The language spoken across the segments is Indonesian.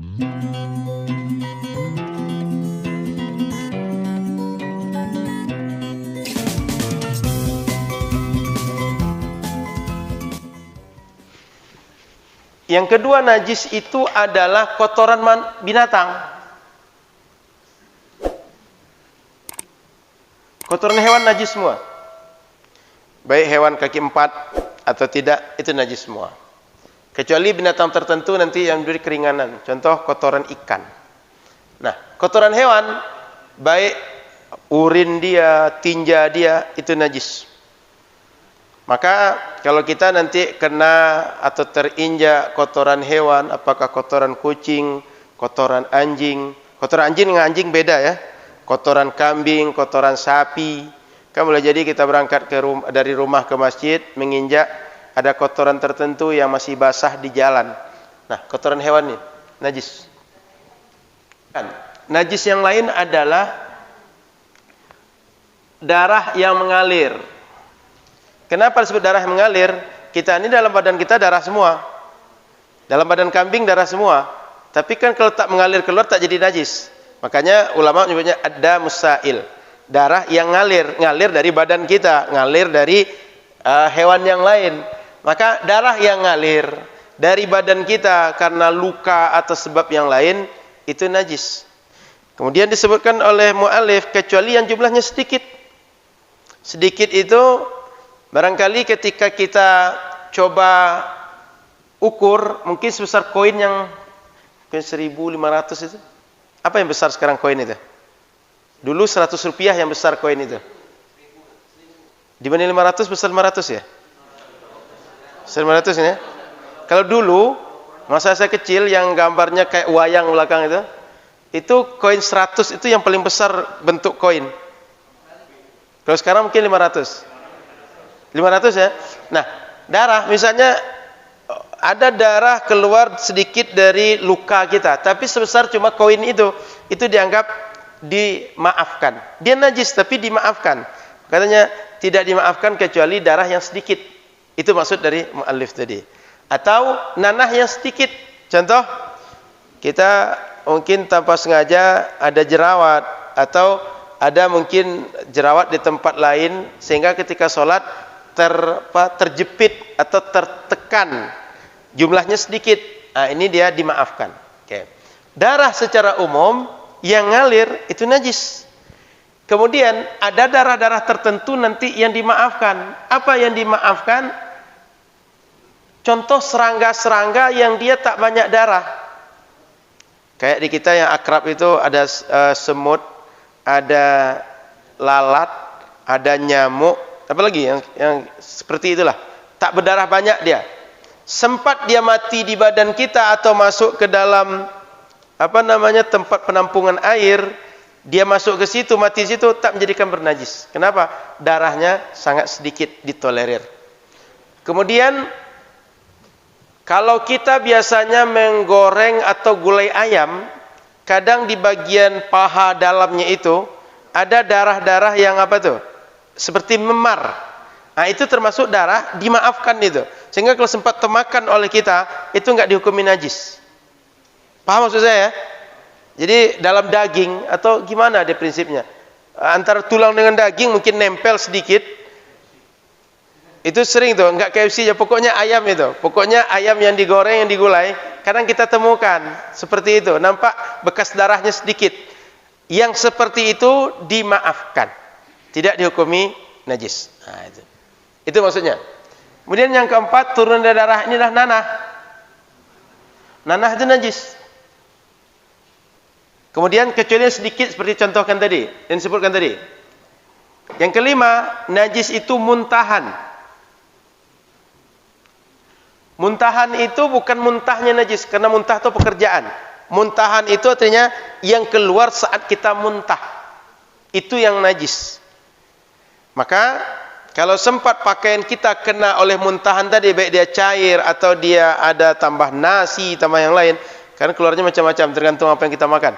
Yang kedua, najis itu adalah kotoran binatang. Kotoran hewan najis semua. Baik hewan kaki 4 atau tidak, itu najis semua. Kecuali binatang tertentu nanti yang diberi keringanan. Contoh kotoran ikan. Nah, kotoran hewan, baik urin dia, tinja dia, itu najis. Maka kalau kita nanti kena atau terinjak kotoran hewan, apakah kotoran kucing, kotoran anjing dengan anjing beda ya, kotoran kambing, kotoran sapi, kan boleh jadi kita berangkat dari rumah ke masjid, menginjak ada kotoran tertentu yang masih basah di jalan. Nah, kotoran hewan ini najis. Najis yang lain adalah darah yang mengalir. Kenapa disebut darah yang mengalir? Kita ini dalam badan kita darah semua. Dalam badan kambing darah semua. Tapi kan kalau tak mengalir keluar tak jadi najis. Makanya ulama menyebutnya ada musail. Darah yang ngalir dari badan kita, ngalir dari hewan yang lain. Maka darah yang ngalir dari badan kita karena luka atau sebab yang lain itu najis. Kemudian disebutkan oleh mu'alif kecuali yang jumlahnya sedikit. Sedikit itu barangkali ketika kita coba ukur, mungkin sebesar koin yang 1.500 itu. Apa yang besar sekarang koin itu? Dulu 100 rupiah yang besar koin itu. Dibanding 500 besar 500 ya? Besar 500 ya? Kalau dulu, masa saya kecil yang gambarnya kayak wayang belakang itu koin 100 itu yang paling besar bentuk koin. Kalau sekarang mungkin 500 ya. Nah, darah misalnya ada darah keluar sedikit dari luka kita, tapi sebesar cuma koin itu dianggap dimaafkan. Dia najis tapi dimaafkan. Katanya tidak dimaafkan kecuali darah yang sedikit. Itu maksud dari muallif tadi. Atau nanah yang sedikit. Contoh, kita mungkin tanpa sengaja ada jerawat atau ada mungkin jerawat di tempat lain sehingga ketika sholat terjepit atau tertekan, jumlahnya sedikit. Nah, ini dia dimaafkan. Oke. Darah secara umum yang ngalir itu najis. Kemudian ada darah-darah tertentu nanti yang dimaafkan. Apa yang dimaafkan? Contoh serangga-serangga yang dia tak banyak darah. Kayak di kita yang akrab itu ada semut, ada lalat, ada nyamuk. Apalagi yang seperti itulah, tak berdarah banyak dia. Sempat dia mati di badan kita atau masuk ke dalam tempat penampungan air, dia masuk ke situ, mati di situ, tak menjadikan bernajis. Kenapa? Darahnya sangat sedikit ditolerir. Kemudian kalau kita biasanya menggoreng atau gulai ayam, kadang di bagian paha dalamnya itu ada darah-darah yang seperti memar. Nah, itu termasuk darah dimaafkan itu. Sehingga kalau sempat termakan oleh kita, itu enggak dihukumi najis. Paham maksud saya ya? Jadi dalam daging atau gimana dia prinsipnya? Antara tulang dengan daging mungkin nempel sedikit. Itu sering tuh, enggak KFC ya, pokoknya ayam itu. Pokoknya ayam yang digoreng, yang digulai, kadang kita temukan seperti itu, nampak bekas darahnya sedikit. Yang seperti itu dimaafkan. Tidak dihukumi najis. Nah, itu maksudnya. Kemudian yang keempat, turun dari darah inilah nanah. Nanah itu najis. Kemudian kecuali sedikit seperti contohkan tadi, yang disebutkan tadi. Yang kelima, najis itu muntahan. Muntahan itu bukan muntahnya najis, karena muntah itu pekerjaan. Muntahan itu artinya yang keluar saat kita muntah. Itu yang najis. Maka kalau sempat pakaian kita kena oleh muntahan tadi, baik dia cair atau dia ada tambah nasi, tambah yang lain, karena keluarnya macam-macam tergantung apa yang kita makan.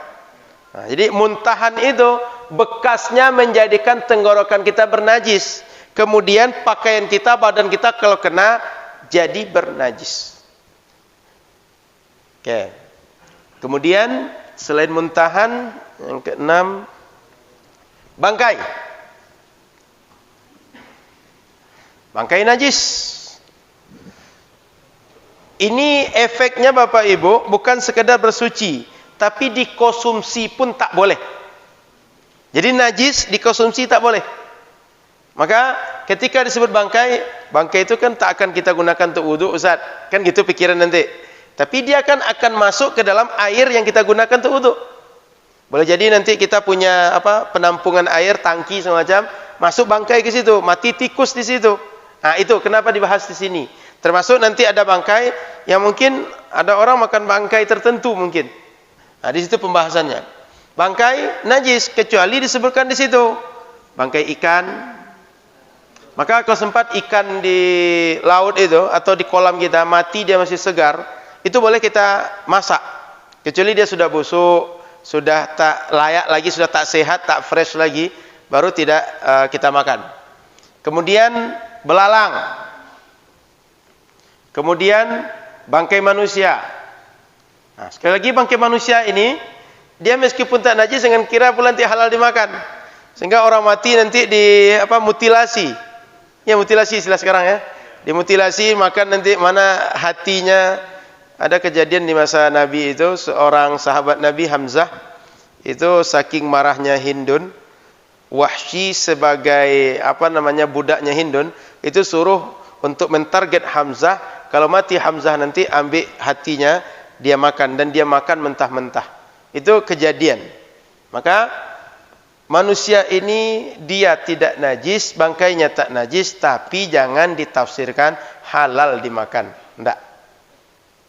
Nah, jadi muntahan itu bekasnya menjadikan tenggorokan kita bernajis. Kemudian pakaian kita, badan kita kalau kena jadi bernajis. Oke. Kemudian selain muntahan, yang keenam, bangkai. Bangkai najis. Ini efeknya Bapak Ibu bukan sekedar bersuci, tapi dikonsumsi pun tak boleh. Jadi najis dikonsumsi tak boleh. Maka ketika disebut bangkai, bangkai itu kan tak akan kita gunakan untuk wudu, Ustaz. Kan gitu pikiran nanti. Tapi dia kan akan masuk ke dalam air yang kita gunakan untuk wudu. Boleh jadi nanti kita punya penampungan air, tangki semacam, masuk bangkai ke situ, mati tikus di situ. Nah, itu kenapa dibahas di sini. Termasuk nanti ada bangkai yang mungkin ada orang makan bangkai tertentu mungkin. Nah, di situ pembahasannya. Bangkai najis kecuali disebutkan di situ. Bangkai ikan. Maka kalau sempat ikan di laut itu atau di kolam kita mati dia masih segar, itu boleh kita masak. Kecuali dia sudah busuk, sudah tak layak lagi, sudah tak sehat, tak fresh lagi, baru tidak kita makan. Kemudian belalang. Kemudian bangkai manusia. Nah, sekali lagi bangkai manusia ini dia meskipun tak najis dengan kira pula nanti halal dimakan. Sehingga orang mati nanti di mutilasi. Ya, mutilasi istilah sekarang ya. Dimutilasi, makan nanti mana hatinya. Ada kejadian di masa Nabi itu, seorang sahabat Nabi Hamzah itu saking marahnya Hindun, Wahsy sebagai budaknya Hindun itu suruh untuk mentarget Hamzah. Kalau mati Hamzah nanti ambil hatinya, dia makan, dan dia makan mentah-mentah. Itu kejadian. Maka manusia ini dia tidak najis, bangkainya tak najis, tapi jangan ditafsirkan halal dimakan. Tidak.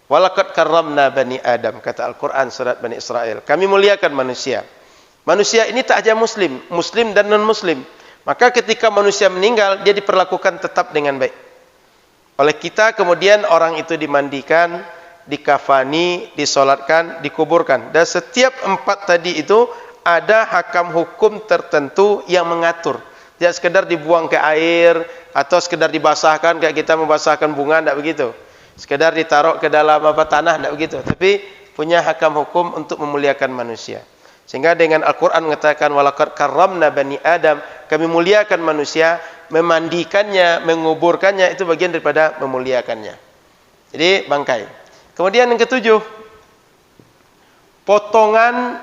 Walaqad karramna bani Adam, kata Al-Quran surat Bani Israel. Kami muliakan manusia. Manusia ini tak saja muslim, muslim dan non-muslim. Maka ketika manusia meninggal, dia diperlakukan tetap dengan baik. Oleh kita, kemudian orang itu dimandikan, dikafani, disolatkan, dikuburkan. Dan setiap 4 tadi itu ada hakam hukum tertentu yang mengatur. Tidak sekedar dibuang ke air atau sekedar dibasahkan kayak kita membasahkan bunga, tidak begitu. Sekedar ditaruh ke dalam tanah, tidak begitu. Tapi punya hakam hukum untuk memuliakan manusia. Sehingga dengan Al-Quran mengatakan walaqad karramna bani Adam, kami muliakan manusia. Memandikannya, menguburkannya itu bagian daripada memuliakannya. Jadi bangkai. Kemudian yang ketujuh, potongan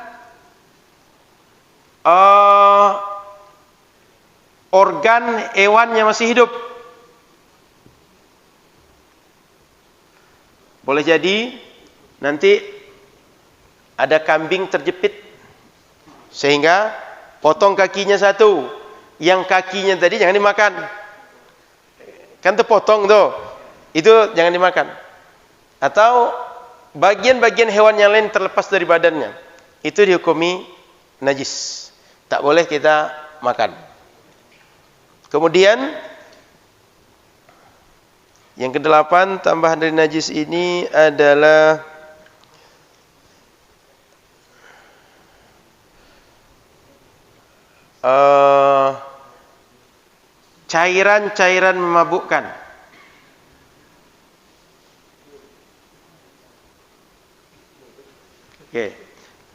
organ hewan yang masih hidup. Boleh jadi nanti ada kambing terjepit sehingga potong kakinya satu. Yang kakinya tadi jangan dimakan. Kan terpotong tuh. Itu jangan dimakan. Atau bagian-bagian hewan yang lain terlepas dari badannya. Itu dihukumi najis. Tak boleh kita makan. Kemudian yang kedelapan, tambahan dari najis ini adalah cairan-cairan memabukkan. Oke.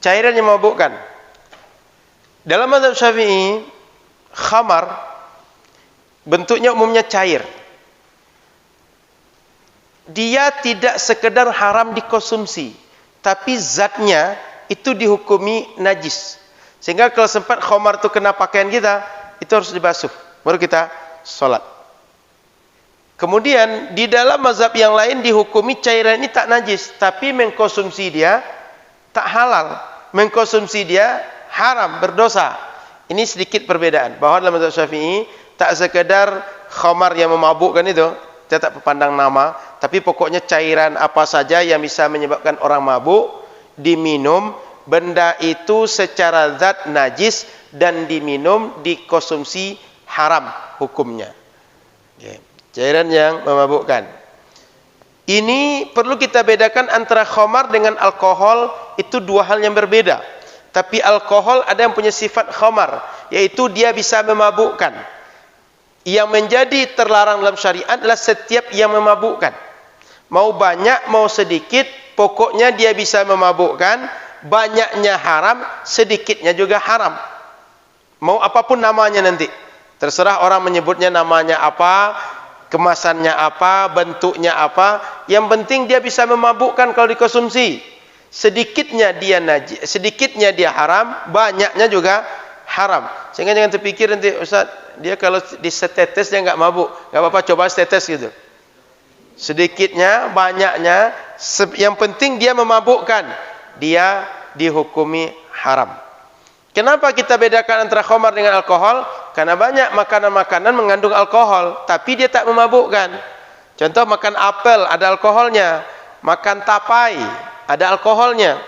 Cairan yang memabukkan. Dalam mazhab Syafi'i, khamar bentuknya umumnya cair. Dia tidak sekedar haram dikonsumsi, tapi zatnya itu dihukumi najis. Sehingga kalau sempat khamar itu kena pakaian kita, itu harus dibasuh. Baru kita sholat. Kemudian di dalam mazhab yang lain dihukumi cairan ini tak najis, tapi mengkonsumsi dia tak halal, mengkonsumsi dia haram, berdosa. Ini sedikit perbedaan. Bahwa dalam mazhab Syafi'i tak sekedar khamar yang memabukkan itu, kita tak pandang nama, tapi pokoknya cairan apa saja yang bisa menyebabkan orang mabuk diminum, benda itu secara zat najis dan diminum, dikonsumsi haram hukumnya. Okay. Cairan yang memabukkan. Ini perlu kita bedakan antara khamar dengan alkohol, itu dua hal yang berbeda. Tapi alkohol ada yang punya sifat khamar, yaitu dia bisa memabukkan. Yang menjadi terlarang dalam syariat adalah setiap yang memabukkan. Mau banyak, mau sedikit, pokoknya dia bisa memabukkan, banyaknya haram, sedikitnya juga haram. Mau apapun namanya nanti. Terserah orang menyebutnya namanya apa, kemasannya apa, bentuknya apa. Yang penting dia bisa memabukkan kalau dikonsumsi. Sedikitnya dia najis, sedikitnya dia haram, banyaknya juga haram. Sehingga jangan terpikir nanti, Ustaz, dia kalau disetetes dia nggak mabuk. Nggak apa-apa, coba setetes gitu. Sedikitnya, banyaknya, yang penting dia memabukkan. Dia dihukumi haram. Kenapa kita bedakan antara khamar dengan alkohol? Karena banyak makanan-makanan mengandung alkohol, tapi dia tak memabukkan. Contoh makan apel ada alkoholnya, makan tapai ada alkoholnya.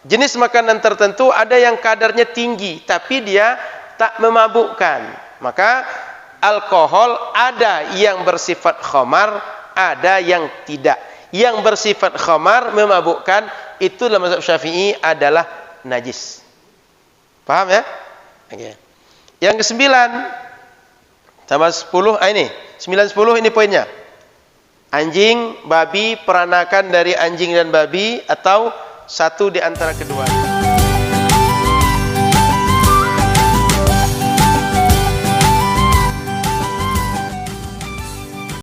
Jenis makanan tertentu ada yang kadarnya tinggi, tapi dia tak memabukkan. Maka alkohol ada yang bersifat khamar, ada yang tidak. Yang bersifat khamar memabukkan itu dalam mazhab Syafi'i adalah najis. Paham ya? Okay. Yang ke-9 tambah 10, ini 9-10 ini poinnya. Anjing, babi, peranakan dari anjing dan babi atau satu di antara keduanya.